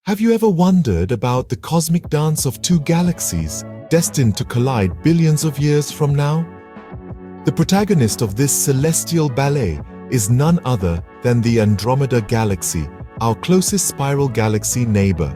Have you ever wondered about the cosmic dance of two galaxies destined to collide billions of years from now? The protagonist of this celestial ballet is none other than the Andromeda Galaxy, our closest spiral galaxy neighbor.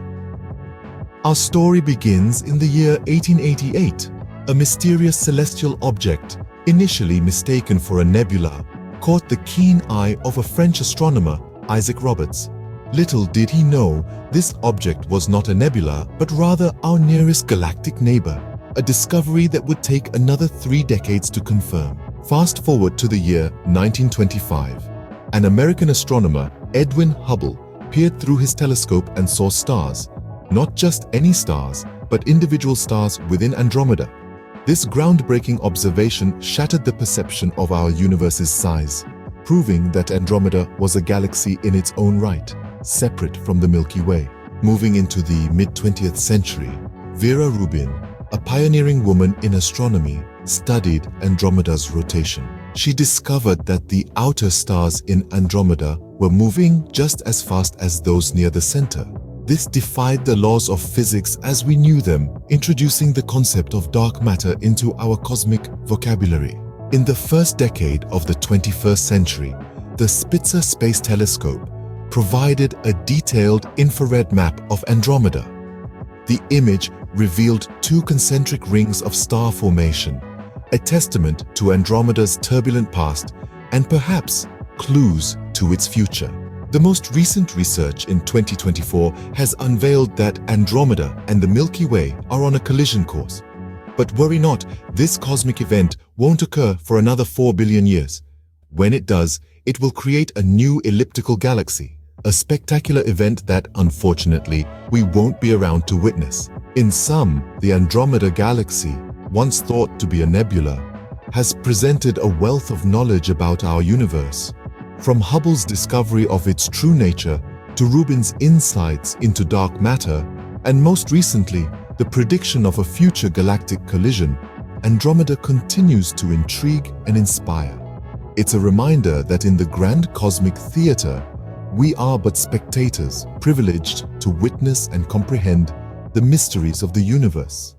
Our story begins in the year 1888. A mysterious celestial object, initially mistaken for a nebula, caught the keen eye of a French astronomer, Isaac Roberts. Little did he know, this object was not a nebula, but rather our nearest galactic neighbor, a discovery that would take another 3 decades to confirm. Fast forward to the year 1925. An American astronomer, Edwin Hubble, peered through his telescope and saw stars. Not just any stars, but individual stars within Andromeda. This groundbreaking observation shattered the perception of our universe's size, proving that Andromeda was a galaxy in its own right, separate from the Milky Way. Moving into the mid-20th century, Vera Rubin, a pioneering woman in astronomy, studied Andromeda's rotation. She discovered that the outer stars in Andromeda were moving just as fast as those near the center. This defied the laws of physics as we knew them, introducing the concept of dark matter into our cosmic vocabulary. In the first decade of the 21st century, the Spitzer Space Telescope provided a detailed infrared map of Andromeda. The image revealed 2 concentric rings of star formation, a testament to Andromeda's turbulent past and perhaps clues to its future. The most recent research in 2024 has unveiled that Andromeda and the Milky Way are on a collision course. But worry not, this cosmic event won't occur for another 4 billion years. When it does, it will create a new elliptical galaxy, a spectacular event that, unfortunately, we won't be around to witness. In sum, the Andromeda Galaxy, once thought to be a nebula, has presented a wealth of knowledge about our universe. From Hubble's discovery of its true nature to Rubin's insights into dark matter, and most recently, the prediction of a future galactic collision, Andromeda continues to intrigue and inspire. It's a reminder that in the grand cosmic theater, we are but spectators, privileged to witness and comprehend the mysteries of the universe.